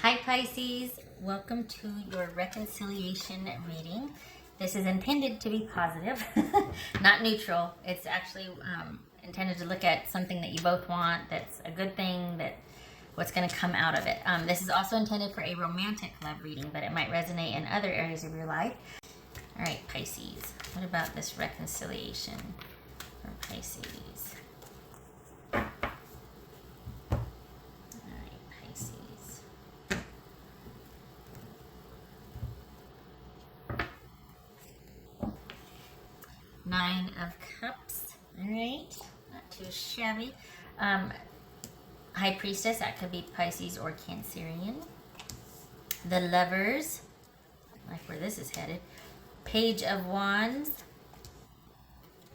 Hi Pisces, welcome to your reconciliation reading. This is intended to be positive, not neutral. It's actually intended to look at something that you both want, that's a good thing, that what's going to come out of it. This is also intended for a romantic love reading, but it might resonate in other areas of your life. All right, Pisces, what about this reconciliation for Pisces? Nine of Cups. All right, not too shabby. High Priestess, that could be Pisces or Cancerian. The Lovers, like where this is headed. Page of Wands,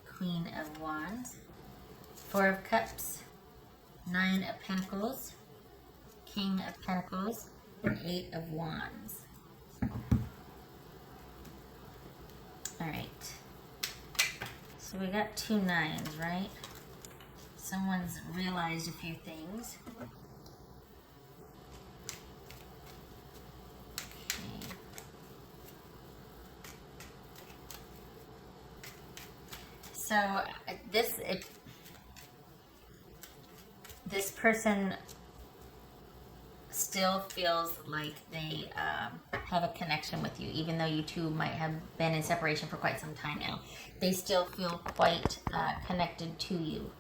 Queen of Wands, Four of Cups, Nine of Pentacles, King of Pentacles, and Eight of Wands. All right. So we got two nines, right? Someone's realized a few things. Okay. So this person still feels like they have a connection with you, even though you two might have been in separation for quite some time now. They still feel quite connected to you,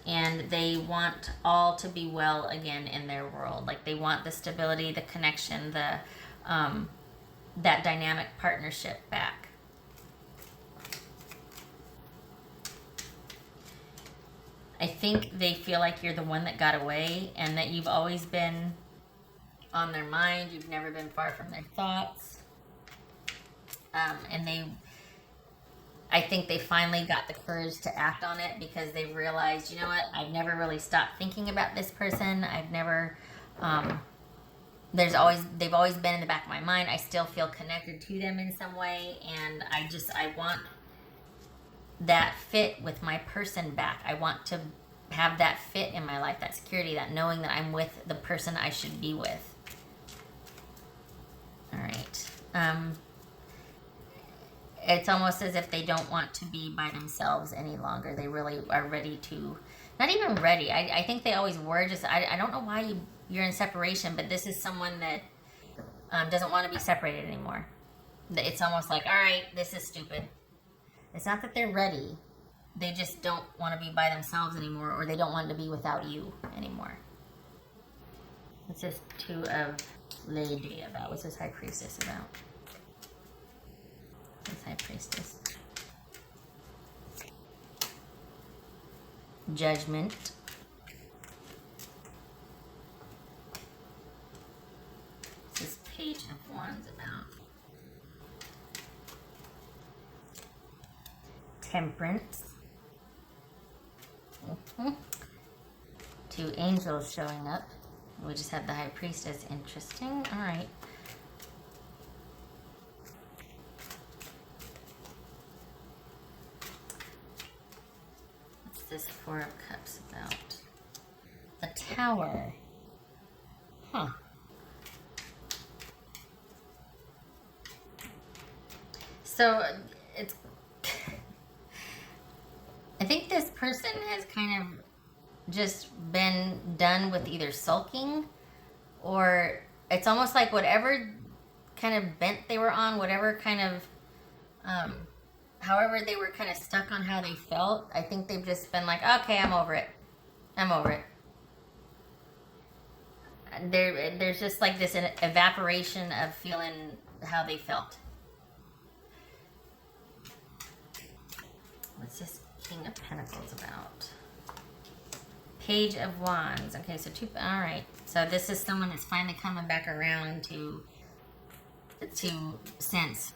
and they want all to be well again in their world. Like they want the stability, the connection, the that dynamic partnership back. I think they feel like you're the one that got away, and that you've always been on their mind. You've never been far from their thoughts. And I think they finally got the courage to act on it, because they realized, you know what, I've never really stopped thinking about this person. I've never, they've always been in the back of my mind. I still feel connected to them in some way, and I want that fit with my person back. I want to have that fit in my life, that security, that knowing that I'm with the person I should be with. All right. It's almost as if they don't want to be by themselves any longer. They really are ready to, not even ready. I think they always were. Just I don't know why you're in separation, but this is someone that doesn't want to be separated anymore. It's almost like, all right, this is stupid. It's not that they're ready. They just don't want to be by themselves anymore, or they don't want to be without you anymore. What's this Two of Lady about? What's this High Priestess about? What's High Priestess? Judgment. What's this Page of Wands about? Temperance. Two angels showing up. We just have the High Priestess. Interesting. All right. What's this Four of Cups about? The Tower. Huh. So it's I think this person has kind of just been done with either sulking, or it's almost like whatever kind of bent they were on, whatever kind of, however they were kind of stuck on how they felt. I think they've just been like, okay, I'm over it. I'm over it. There's just like this evaporation of feeling how they felt. What's this King of Pentacles about? Page of Wands. Okay, so all right. So this is someone that's finally coming back around to sense.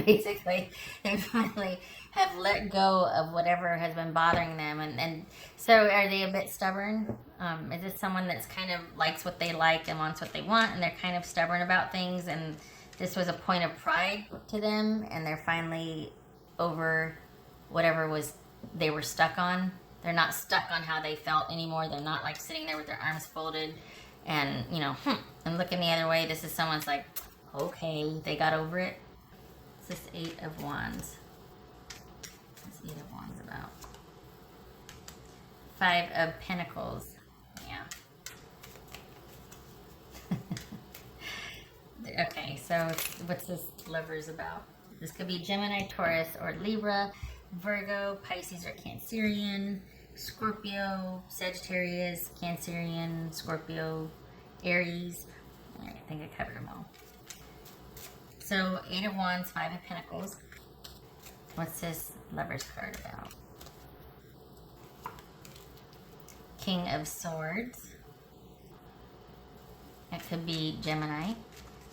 Basically, they finally have let go of whatever has been bothering them. And so are they a bit stubborn? Is this someone that's kind of likes what they like and wants what they want, and they're kind of stubborn about things, and this was a point of pride to them, and they're finally over whatever they were stuck on? They're not stuck on how they felt anymore. They're not like sitting there with their arms folded and, and looking the other way. This is someone's like, okay, they got over it. It's this Eight of Wands. What's Eight of Wands about? Five of Pentacles. Yeah. Okay, so what's this Lovers about? This could be Gemini, Taurus, or Libra, Virgo, Pisces, or Cancerian, Scorpio, Sagittarius, Cancerian, Scorpio, Aries. All right, I think I covered them all. So, Eight of Wands, Five of Pentacles. What's this Lovers card about? King of Swords. It could be Gemini.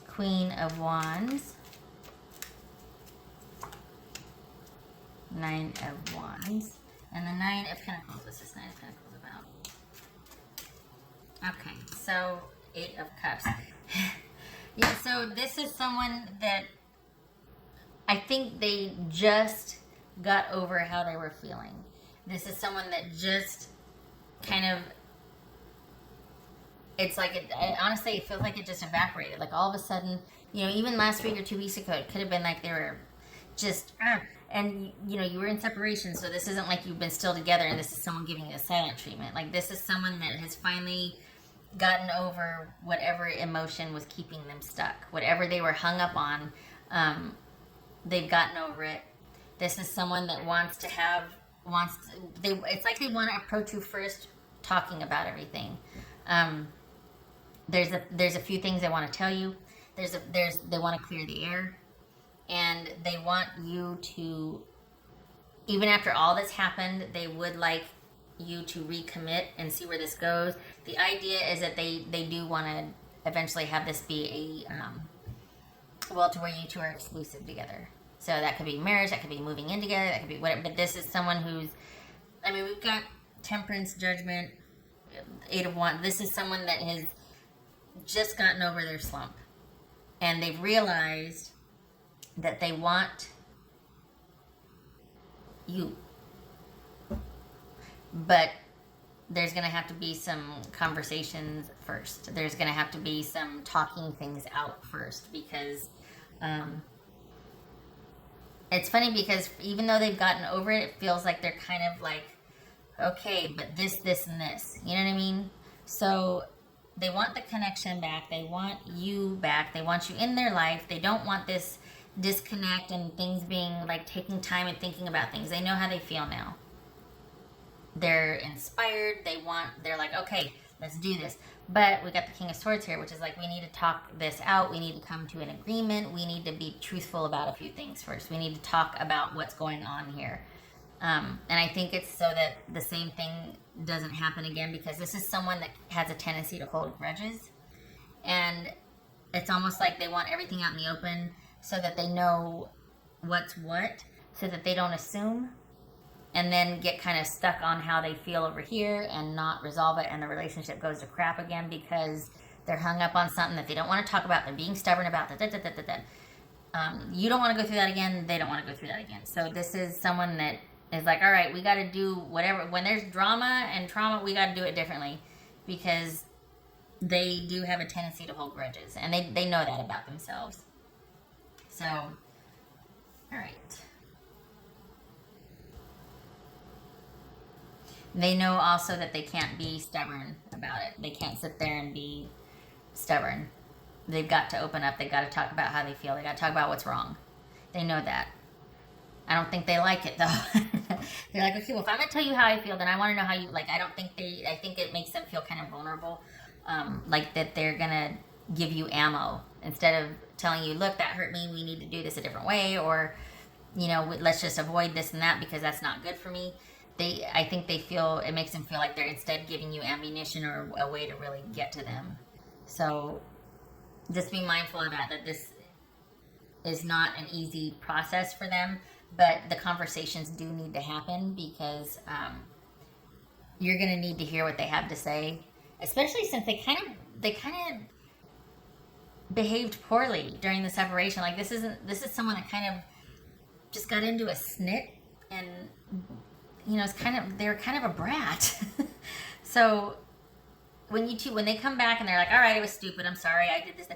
Queen of Wands. Nine of Wands. And the Nine of Pentacles. What's this Nine of Pentacles about? Okay, so Eight of Cups. Yeah, so this is someone that I think they just got over how they were feeling. This is someone that just kind of, it's like, honestly, it feels like it just evaporated. Like all of a sudden, even last week or 2 weeks ago, it could have been like they were just, and you were in separation, so this isn't like you've been still together and this is someone giving you a silent treatment. Like this is someone that has finally gotten over whatever emotion was keeping them stuck. Whatever they were hung up on, they've gotten over it. This is someone that it's like they want to approach you first, talking about everything. There's a few things they want to tell you. They want to clear the air, and they want you to, even after all that's happened, they would like you to recommit and see where this goes. The idea is that they do want to eventually have this be to where you two are exclusive together. So that could be marriage, that could be moving in together, that could be whatever. But this is someone who's, we've got Temperance, Judgment, Eight of Wands. This is someone that has just gotten over their slump, and they've realized that they want you. But there's going to have to be some conversations first. There's going to have to be some talking things out first, because it's funny because even though they've gotten over it, it feels like they're kind of like, okay, but this, and this. You know what I mean? So they want the connection back. They want you back. They want you in their life. They don't want this disconnect and things being like taking time and thinking about things. They know how they feel now. They're inspired. They're like, okay, let's do this. But we got the King of Swords here, which is like, we need to talk this out. We need to come to an agreement. We need to be truthful about a few things first. We need to talk about what's going on here. And I think it's so that the same thing doesn't happen again, because this is someone that has a tendency to hold grudges. And it's almost like they want everything out in the open so that they know what's what, so that they don't assume and then get kind of stuck on how they feel over here and not resolve it, and the relationship goes to crap again because they're hung up on something that they don't want to talk about. They're being stubborn about that. You don't want to go through that again. They don't want to go through that again. So this is someone that is like, all right, we got to do whatever. When there's drama and trauma, we got to do it differently, because they do have a tendency to hold grudges, and they know that about themselves. So, all right. They know also that they can't be stubborn about it. They can't sit there and be stubborn. They've got to open up. They've got to talk about how they feel. They got to talk about what's wrong. They know that. I don't think they like it, though. They're like, okay, well, if I'm going to tell you how I feel, then I want to know how you, like, I think it makes them feel kind of vulnerable. Like that they're going to give you ammo instead of telling you, look, that hurt me. We need to do this a different way. Or, let's just avoid this and that because that's not good for me. I think it makes them feel like they're instead giving you ammunition or a way to really get to them. So just be mindful of that this is not an easy process for them, but the conversations do need to happen, because you're going to need to hear what they have to say, especially since they kind of behaved poorly during the separation. Like this is someone that kind of just got into a snit, and they're kind of a brat. So when they come back and they're like, all right, it was stupid, I'm sorry, I did this,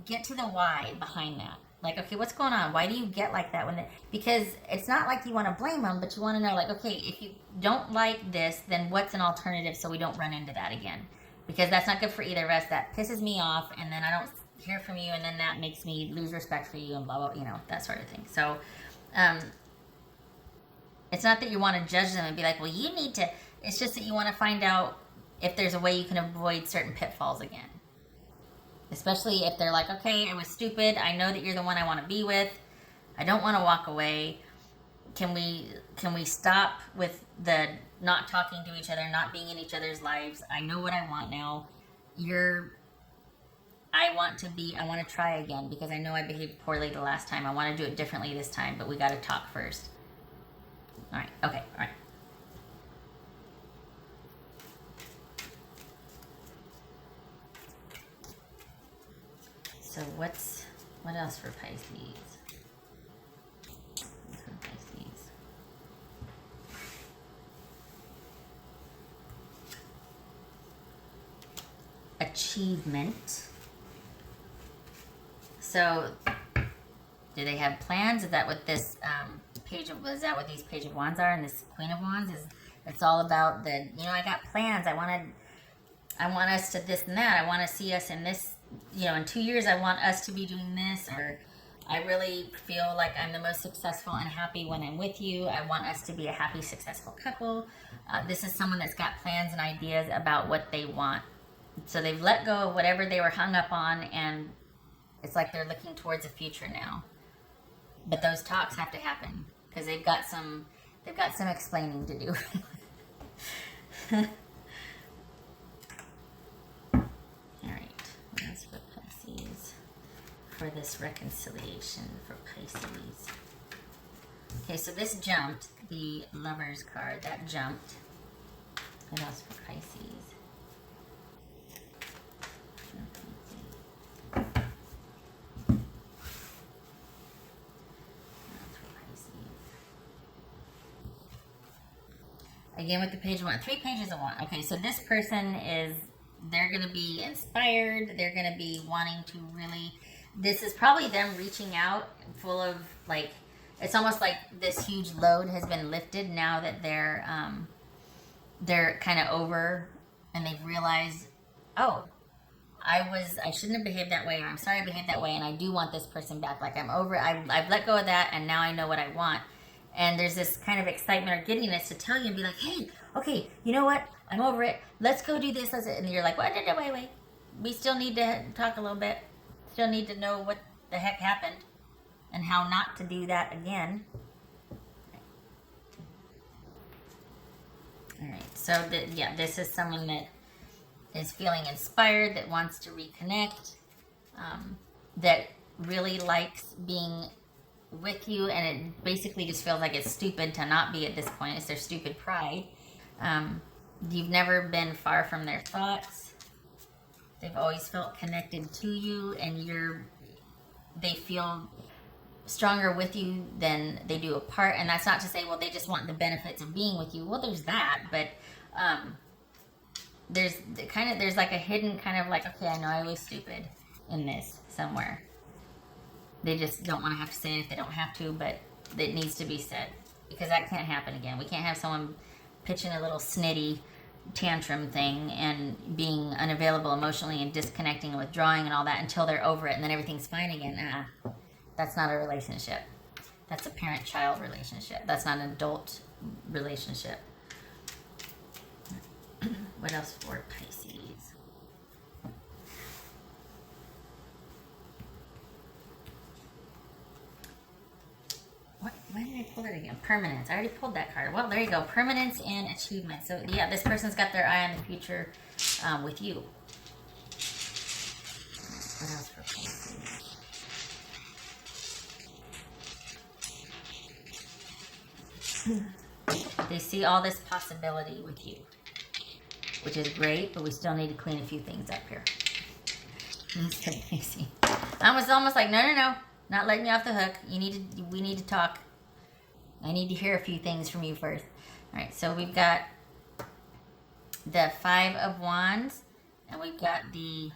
get to the why behind that. Like, okay, what's going on? Why do you get like that because it's not like you want to blame them, but you want to know, like, okay, if you don't like this, then what's an alternative so we don't run into that again? Because that's not good for either of us. That pisses me off, and then I don't hear from you, and then that makes me lose respect for you, and blah, blah, that sort of thing. So, it's not that you want to judge them and be like, well, you need to, it's just that you want to find out if there's a way you can avoid certain pitfalls again. Especially if they're like, okay, it was stupid. I know that you're the one I want to be with. I don't want to walk away. Can we stop with the not talking to each other, not being in each other's lives? I know what I want now. I want to try again because I know I behaved poorly the last time. I want to do it differently this time, but we got to talk first. All right. Okay. All right. So what else for Pisces? Achievement. So, do they have plans? Is that what this is that what these Page of Wands are, and this Queen of Wands is? It's all about I got plans. I want us to this and that. I want to see us in this. In 2 years, I want us to be doing this, or I really feel like I'm the most successful and happy when I'm with you. I want us to be a happy, successful couple. This is someone that's got plans and ideas about what they want. So they've let go of whatever they were hung up on, and it's like they're looking towards a future now. But those talks have to happen because they've got some explaining to do. For this reconciliation for Pisces. Okay, so this jumped, the Lover's card, that jumped. What else for Pisces? Again with the Page of Wands, 3 pages of Wands. Okay, so this person they're going to be inspired. They're going to be wanting to really, this is probably them reaching out full of it's almost like this huge load has been lifted now that they're kind of over, and they've realized, oh, I shouldn't have behaved that way, or I'm sorry I behaved that way, and I do want this person back. Like, I'm over it. I've let go of that, and now I know what I want. And there's this kind of excitement or giddiness to tell you and be like, hey, okay, you know what? I'm over it. Let's go do this. And you're like, what? Wait. We still need to talk a little bit. Still need to know what the heck happened and how not to do that again. All right. So, this is someone that is feeling inspired, that wants to reconnect, that really likes being with you, and it basically just feels like it's stupid to not be at this point. It's their stupid pride. You've never been far from their thoughts. They've always felt connected to you, and they feel stronger with you than they do apart. And that's not to say, well, they just want the benefits of being with you. Well, there's that, but there's like a hidden kind of like, okay, I know I was stupid in this somewhere. They just don't want to have to say it if they don't have to, but it needs to be said, because that can't happen again. We can't have someone pitching a little snitty tantrum thing and being unavailable emotionally and disconnecting and withdrawing and all that until they're over it, and then everything's fine again. That's not a relationship. That's a parent-child relationship. That's not an adult relationship. What else for Pisces? Why did I pull it again? Permanence. I already pulled that card. Well, there you go. Permanence and achievement. So, yeah, this person's got their eye on the future with you. What else for Pisces? They see all this possibility with you, which is great, but we still need to clean a few things up here. That's crazy. I was almost like, no. Not letting you off the hook. We need to talk. I need to hear a few things from you first. All right, so we've got the Five of Wands, and we've got the,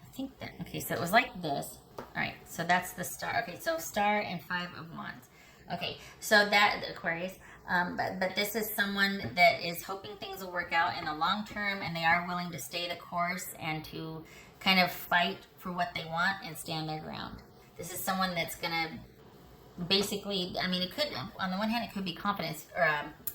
I think that, okay, so it was like this. All right, so that's the Star. Okay, so Star and Five of Wands. Okay, so that, Aquarius, but this is someone that is hoping things will work out in the long term, and they are willing to stay the course and to kind of fight for what they want and stand their ground. This is someone that's going to basically, I mean, it could, on the one hand, it could be confidence or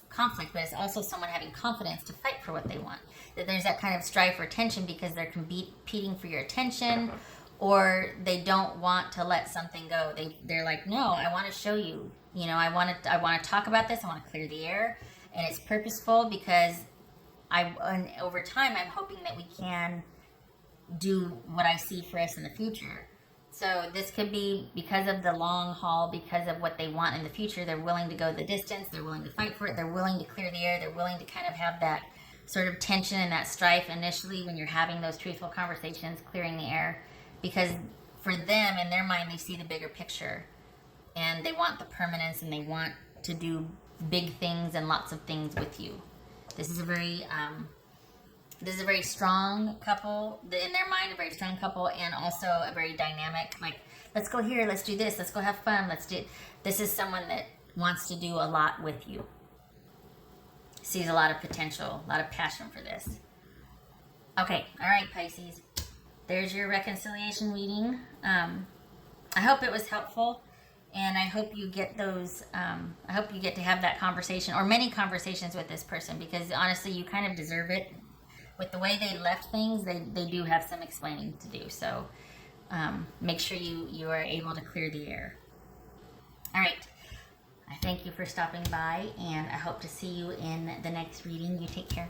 conflict, but it's also someone having confidence to fight for what they want. That there's that kind of strive for attention because they're competing for your attention, or they don't want to let something go. They're like, no, I want to show you. You know, I want to talk about this. I want to clear the air, and it's purposeful because and over time, I'm hoping that we can do what I see for us in the future. So this could be because of the long haul, because of what they want in the future. They're willing to go the distance. They're willing to fight for it. They're willing to clear the air. They're willing to kind of have that sort of tension and that strife initially when you're having those truthful conversations, clearing the air. Because for them, in their mind, they see the bigger picture. And they want the permanence, and they want to do big things and lots of things with you. This is a very strong couple, in their mind, a very strong couple, and also a very dynamic, like, let's go here, let's do this, let's go have fun, this is someone that wants to do a lot with you. Sees a lot of potential, a lot of passion for this. Okay, all right, Pisces. There's your reconciliation reading. I hope it was helpful, and I hope you get those, I hope you get to have that conversation, or many conversations with this person, because honestly, you kind of deserve it. With the way they left things, they do have some explaining to do. So make sure you are able to clear the air. All right. I thank you for stopping by, and I hope to see you in the next reading. You take care.